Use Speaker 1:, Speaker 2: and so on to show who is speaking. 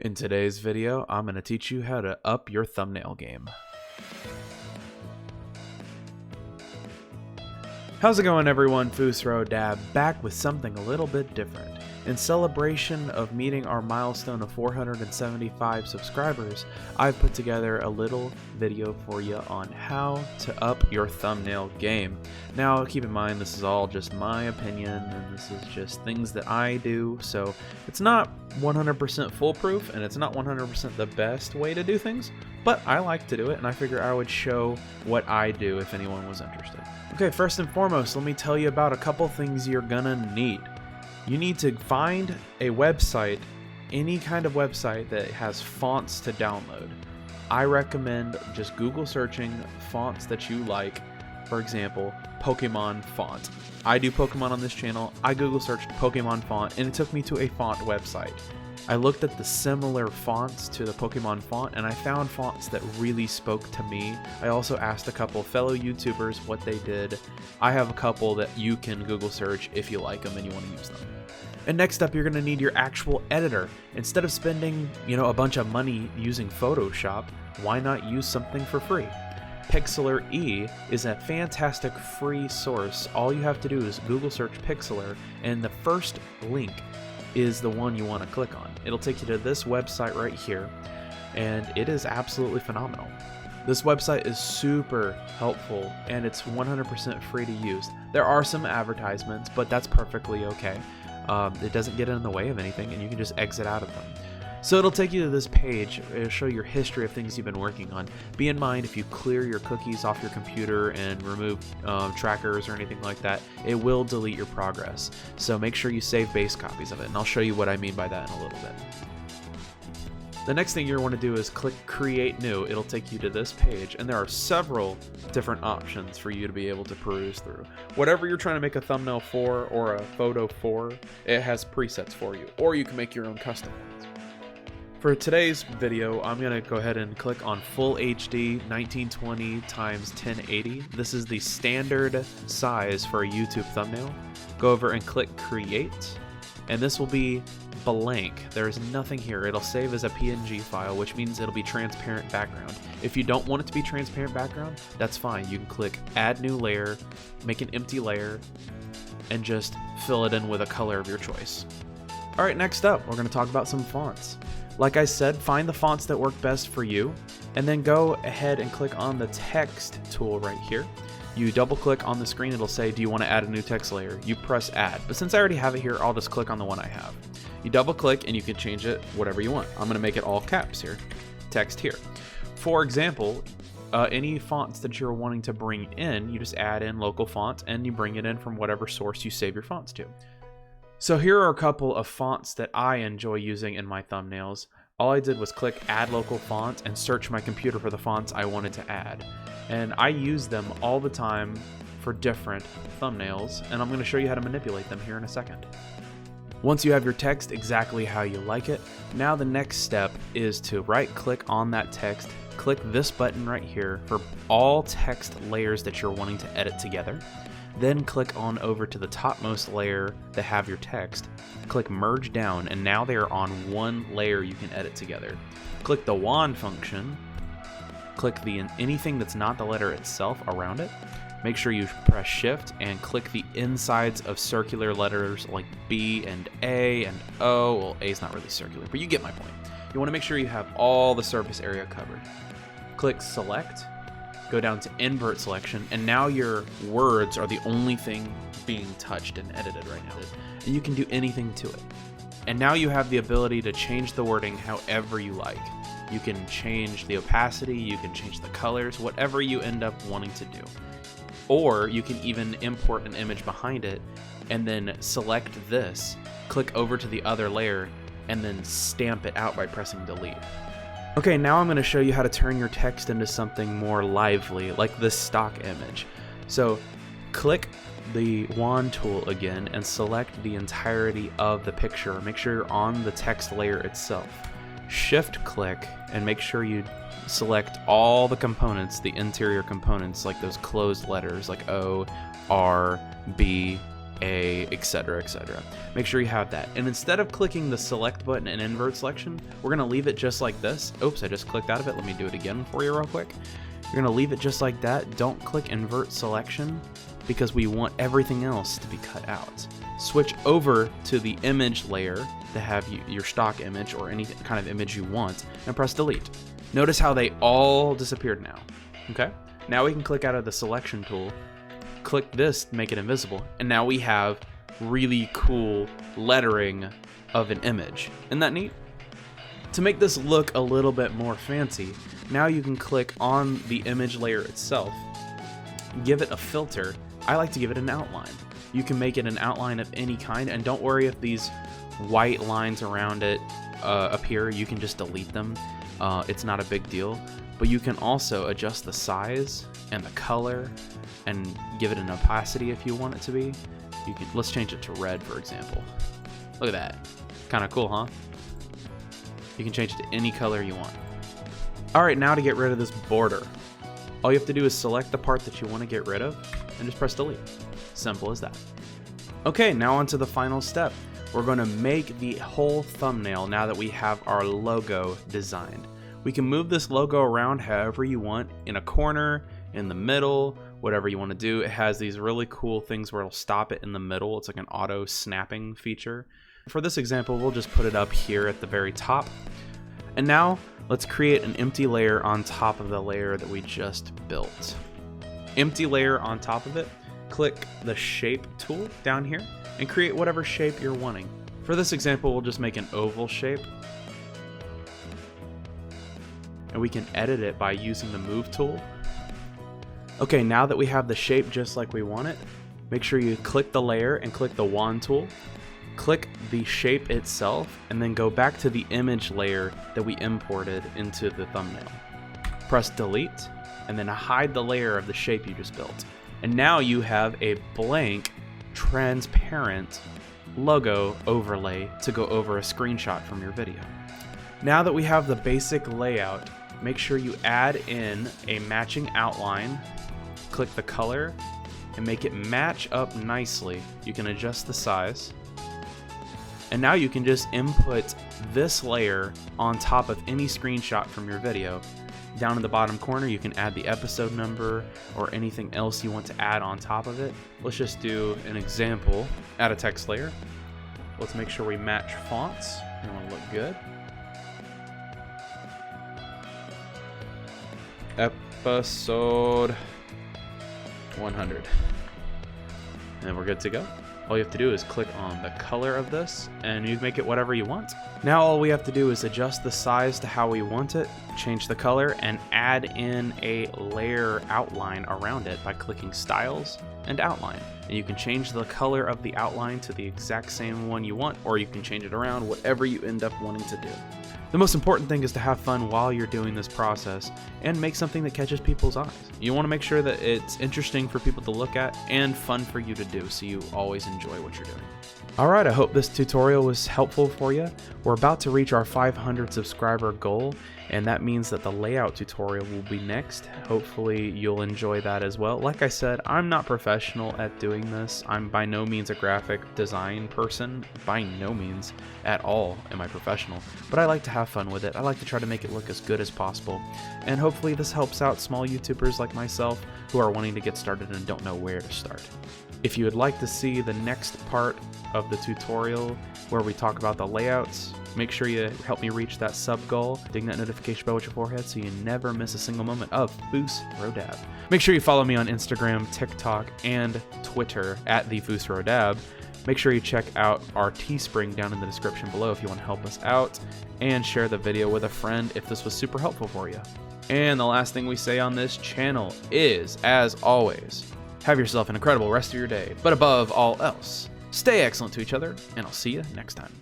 Speaker 1: In today's video, I'm going to teach you how to up your thumbnail game. How's it going, everyone? Fus Ro DAB back with something a little bit different. In celebration of meeting our milestone of 475 subscribers, I've put together a little video for you on how to up your thumbnail game. Now, keep in mind, this is all just my opinion, and this is just things that I do, so it's not 100% foolproof, and it's not 100% the best way to do things, but I like to do it, and I figure I would show what I do if anyone was interested. Okay, first and foremost, let me tell you about a couple things you're gonna need. You need to find a website, any kind of website that has fonts to download. I recommend just Google searching fonts that you like. For example, Pokémon font. I do Pokemon on this channel. I Google searched Pokémon font and it took me to a font website. I looked at the similar fonts to the Pokemon font and I found fonts that really spoke to me. I also asked a couple fellow YouTubers what they did. I have a couple that you can Google search if you like them and you want to use them. And next up, you're going to need your actual editor. Instead of spending, a bunch of money using Photoshop, why not use something for free? Pixlr E is a fantastic free source. All you have to do is Google search Pixlr, and the first link is the one you want to click on. It'll take you to this website right here, and it is absolutely phenomenal. This website is super helpful, and it's 100% free to use. There are some advertisements, but that's perfectly okay. It doesn't get in the way of anything, and you can just exit out of them. So it'll take you to this page. It'll show your history of things you've been working on. Be in mind, if you clear your cookies off your computer and remove trackers or anything like that, it will delete your progress. So make sure you save base copies of it, and I'll show you what I mean by that in a little bit. The next thing you want to do is click Create New. It'll take you to this page, and there are several different options for you to be able to peruse through. Whatever you're trying to make a thumbnail for or a photo for, it has presets for you, or you can make your own custom ones. For today's video, I'm going to go ahead and click on Full HD 1920 x 1080. This is the standard size for a YouTube thumbnail. Go over and click Create, and this will be blank. There's nothing here. It'll save as a PNG file, which means it'll be transparent background. If you don't want it to be transparent background, that's fine. You can click Add New Layer, make an empty layer, and just fill it in with a color of your choice. Alright, next up, we're going to talk about some fonts. Like I said, find the fonts that work best for you, and then go ahead and click on the text tool right here. You double click on the screen, it'll say, do you want to add a new text layer? You press add, but since I already have it here, I'll just click on the one I have. You double click and you can change it whatever you want. I'm going to make it all caps here, text here. For example, any fonts that you're wanting to bring in, you just add in local font and you bring it in from whatever source you save your fonts to. So here are a couple of fonts that I enjoy using in my thumbnails. All I did was click add local font and search my computer for the fonts I wanted to add. And I use them all the time for different thumbnails, and I'm going to show you how to manipulate them here in a second. Once you have your text exactly how you like it, now the next step is to right click on that text, click this button right here for all text layers that you're wanting to edit together. Then click on over to the topmost layer that have your text, click merge down, and now they are on one layer you can edit together. Click the wand function, click anything that's not the letter itself around it. Make sure you press shift and click the insides of circular letters like B and A and O. Well, A is not really circular, but you get my point. You want to make sure you have all the surface area covered. Click select, go down to invert selection, and now your words are the only thing being touched and edited right now. And you can do anything to it. And now you have the ability to change the wording however you like. You can change the opacity, you can change the colors, whatever you end up wanting to do. Or you can even import an image behind it and then select this, click over to the other layer, and then stamp it out by pressing delete. Okay, now I'm going to show you how to turn your text into something more lively, like this stock image. So click the wand tool again and select the entirety of the picture. Make sure you're on the text layer itself. Shift click and make sure you select all the components, the interior components, like those closed letters like O, R, B, etc, etc. Make sure you have that. And instead of clicking the select button and invert selection, we're gonna leave it just like this. Oops, I just clicked out of it. Let me do it again for you real quick. You're gonna leave it just like that. Don't click invert selection because we want everything else to be cut out. Switch over to the image layer to have your stock image or any kind of image you want and press delete. Notice how they all disappeared now. Okay, now we can click out of the selection tool, click this to make it invisible, and now we have really cool lettering of an image. Isn't that neat? To make this look a little bit more fancy, now you can click on the image layer itself, give it a filter. I like to give it an outline. You can make it an outline of any kind, and don't worry if these white lines around it appear. You can just delete them. It's not a big deal. But you can also adjust the size and the color and give it an opacity if you want it to be. Let's change it to red, for example. Look at that. Kind of cool, huh? You can change it to any color you want. Alright, now to get rid of this border. All you have to do is select the part that you want to get rid of and just press delete. Simple as that. Okay, now on to the final step. We're going to make the whole thumbnail now that we have our logo designed. We can move this logo around however you want, in a corner, in the middle, whatever you want to do. It has these really cool things where it'll stop it in the middle. It's like an auto snapping feature. For this example, we'll just put it up here at the very top. And now let's create an empty layer on top of the layer that we just built. Empty layer on top of it. Click the shape tool down here and create whatever shape you're wanting. For this example, we'll just make an oval shape. And we can edit it by using the move tool. Okay, now that we have the shape just like we want it, make sure you click the layer and click the wand tool. Click the shape itself and then go back to the image layer that we imported into the thumbnail. Press delete and then hide the layer of the shape you just built. And now you have a blank, transparent logo overlay to go over a screenshot from your video. Now that we have the basic layout, make sure you add in a matching outline, click the color, and make it match up nicely. You can adjust the size. And now you can just input this layer on top of any screenshot from your video. Down in the bottom corner, you can add the episode number or anything else you want to add on top of it. Let's just do an example. Add a text layer. Let's make sure we match fonts. We want to look good. Episode 100. And we're good to go. All you have to do is click on the color of this and you make it whatever you want. Now all we have to do is adjust the size to how we want it, change the color, and add in a layer outline around it by clicking Styles and Outline. And you can change the color of the outline to the exact same one you want, or you can change it around, whatever you end up wanting to do. The most important thing is to have fun while you're doing this process and make something that catches people's eyes. You want to make sure that it's interesting for people to look at and fun for you to do, so you always enjoy what you're doing. Alright, I hope this tutorial was helpful for you. We're about to reach our 500 subscriber goal, and that means that the layout tutorial will be next. Hopefully you'll enjoy that as well. Like I said, I'm not professional at doing this. I'm by no means a graphic design person. By no means at all am I professional, but I like to have fun with it. I like to try to make it look as good as possible, and hopefully this helps out small YouTubers like myself who are wanting to get started and don't know where to start. If you would like to see the next part of the tutorial where we talk about the layouts, make sure you help me reach that sub goal. Ding that notification bell with your forehead so you never miss a single moment of Fus Ro DAB. Make sure you follow me on Instagram, TikTok, and Twitter at the Fus Ro DAB. Make sure you check out our Teespring down in the description below if you want to help us out, and share the video with a friend if this was super helpful for you. And the last thing we say on this channel is, as always, have yourself an incredible rest of your day, but above all else, stay excellent to each other, and I'll see you next time.